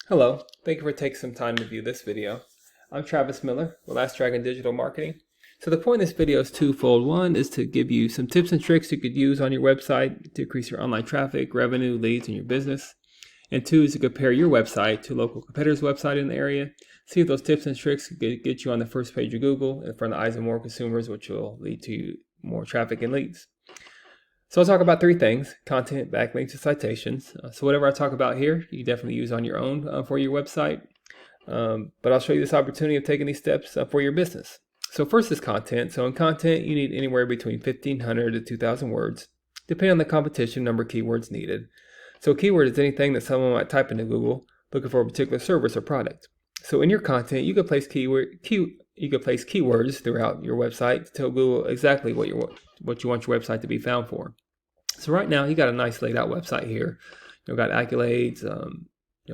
Hello, thank you for taking some time to view this video. I'm Travis Miller with Last Dragon Digital Marketing. So the point of this video is twofold. One is to give you some tips and tricks you could use on your website to increase your online traffic, revenue, leads, and your business. And two is to compare your website to local competitors' website in the area. See if those tips and tricks could get you on the first page of Google in front of the eyes of more consumers, which will lead to more traffic and leads. So I'll talk about three things: content, backlinks, and citations. So whatever I talk about here, you definitely use on your own for your website. But I'll show you this opportunity of taking these steps for your business. So first is content. So in content, you need anywhere between 1,500 to 2,000 words, depending on the competition number of keywords needed. So a keyword is anything that someone might type into Google looking for a particular service or product. So in your content, you could place keywords throughout your website to tell Google exactly what you want your website to be found for. So right now, you got a nice laid out website here. You've got accolades,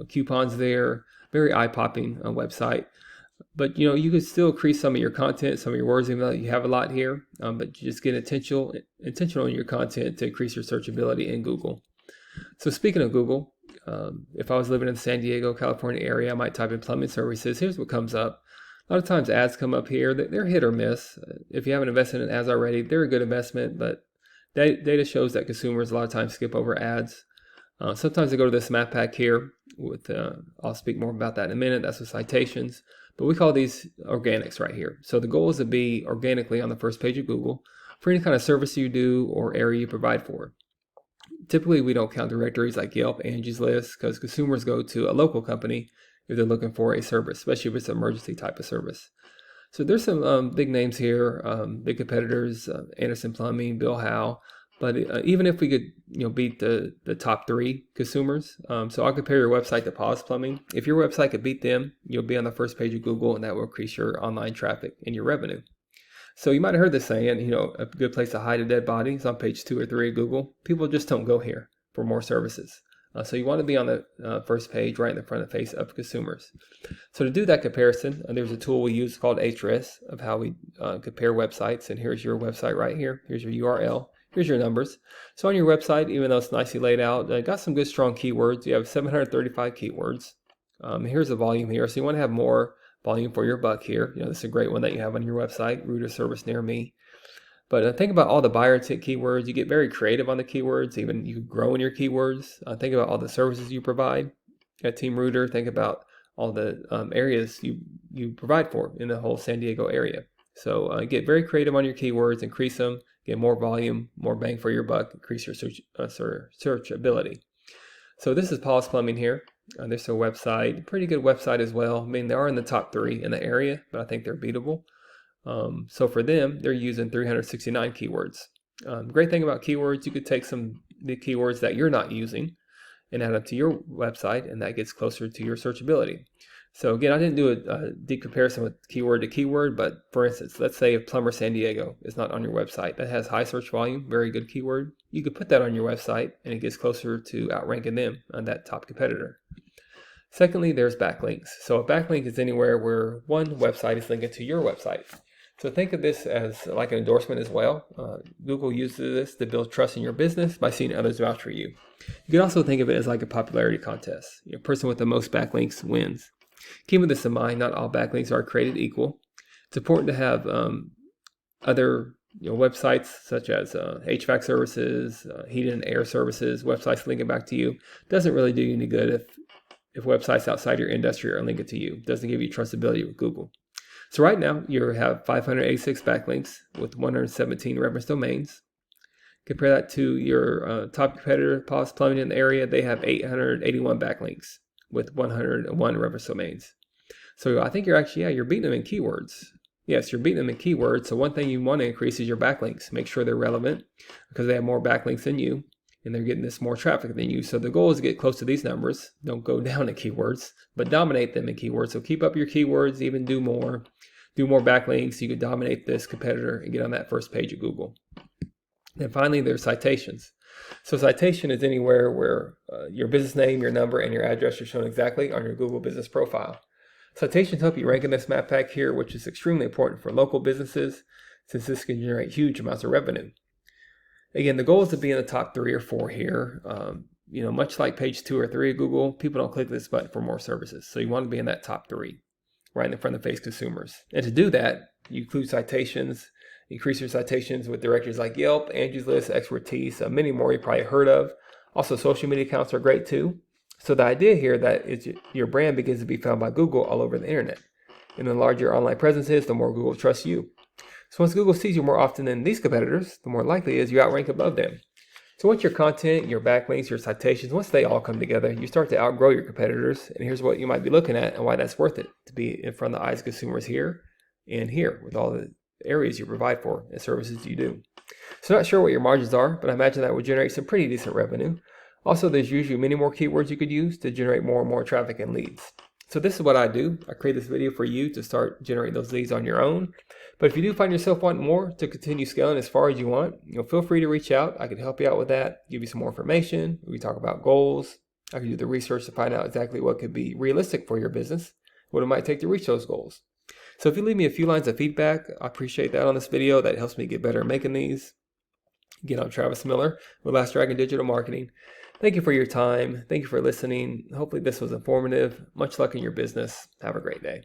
coupons there, very eye-popping website. But you could still increase some of your content, some of your words, even though you have a lot here. But you just get intentional in your content to increase your searchability in Google. So speaking of Google, if I was living in the San Diego, California area, I might type in plumbing services. Here's what comes up. A lot of times ads come up here. They're hit or miss. If you haven't invested in ads already, they're a good investment, but data shows that consumers a lot of times skip over ads. Sometimes they go to this map pack here. I'll speak more about that in a minute. That's with citations. But we call these organics right here. So the goal is to be organically on the first page of Google for any kind of service you do or area you provide for. Typically, we don't count directories like Yelp, Angie's List, because consumers go to a local company if they're looking for a service, especially if it's an emergency type of service. So there's some big names here, big competitors, Anderson Plumbing, Bill Howe. But even if we could, beat the top three consumers, so I'll compare your website to Paws Plumbing. If your website could beat them, you'll be on the first page of Google, and that will increase your online traffic and your revenue. So you might have heard this saying, a good place to hide a dead body is on page 2 or 3 of Google. People just don't go here for more services. So you want to be on the first page, right in the front of the face of consumers. So to do that comparison, there's a tool we use called Ahrefs of how we compare websites. And here's your website right here. Here's your URL. Here's your numbers. So on your website, even though it's nicely laid out, got some good strong keywords. You have 735 keywords. Here's the volume here. So you want to have more volume for your buck here. This is a great one that you have on your website, route or service near me. But think about all the buyer intent keywords. You get very creative on the keywords. Even you grow in your keywords. Think about all the services you provide at Team Rooter. Think about all the areas you provide for in the whole San Diego area. So get very creative on your keywords, increase them, get more volume, more bang for your buck, increase your searchability. So this is Paws Plumbing here. There's a website, pretty good website as well. I mean, they are in the top 3 in the area, but I think they're beatable. So for them, they're using 369 keywords. Great thing about keywords, you could take the keywords that you're not using and add them to your website, and that gets closer to your searchability. So again, I didn't do a deep comparison with keyword to keyword, but for instance, let's say if Plumber San Diego is not on your website, that has high search volume, very good keyword. You could put that on your website and it gets closer to outranking them on that top competitor. Secondly, there's backlinks. So a backlink is anywhere where one website is linked to your website. So think of this as like an endorsement as well. Google uses this to build trust in your business by seeing others vouch for you. You can also think of it as like a popularity contest. The person with the most backlinks wins. Keeping this in mind, not all backlinks are created equal. It's important to have other websites such as HVAC services, heating and air services, websites linking back to you. Doesn't really do you any good if websites outside your industry are linked to you. It doesn't give you trustability with Google. So right now, you have 586 backlinks with 117 reference domains. Compare that to your top competitor, Paws Plumbing in the area. They have 881 backlinks with 101 reference domains. So I think you're beating them in keywords. Yes, you're beating them in keywords. So one thing you want to increase is your backlinks. Make sure they're relevant because they have more backlinks than you and they're getting this more traffic than you. So the goal is to get close to these numbers. Don't go down in keywords, but dominate them in keywords. So keep up your keywords, even do more backlinks. You could dominate this competitor and get on that first page of Google. And finally, there's citations. So citation is anywhere where your business name, your number, and your address are shown exactly on your Google business profile. Citations help you rank in this map pack here, which is extremely important for local businesses since this can generate huge amounts of revenue. Again, the goal is to be in the top 3 or 4 here. much like page 2 or 3 of Google, people don't click this button for more services. So you want to be in that top 3, right in front of face consumers. And to do that, you include citations, increase your citations with directories like Yelp, Angie's List, Expertise, many more you probably heard of. Also, social media accounts are great too. So the idea here that is your brand begins to be found by Google all over the internet. And the larger your online presence is, the more Google trusts you. So once Google sees you more often than these competitors, the more likely it is you outrank above them. So once your content, your backlinks, your citations, once they all come together, you start to outgrow your competitors. And here's what you might be looking at and why that's worth it, to be in front of the eyes of consumers here and here with all the areas you provide for and services you do. So not sure what your margins are, but I imagine that would generate some pretty decent revenue. Also, there's usually many more keywords you could use to generate more and more traffic and leads. So this is what I do. I create this video for you to start generating those leads on your own. But if you do find yourself wanting more to continue scaling as far as you want, feel free to reach out. I can help you out with that, give you some more information. We talk about goals. I can do the research to find out exactly what could be realistic for your business, what it might take to reach those goals. So if you leave me a few lines of feedback, I appreciate that on this video. That helps me get better at making these. Again, I'm Travis Miller with Last Dragon Digital Marketing. Thank you for your time. Thank you for listening. Hopefully this was informative. Much luck in your business. Have a great day.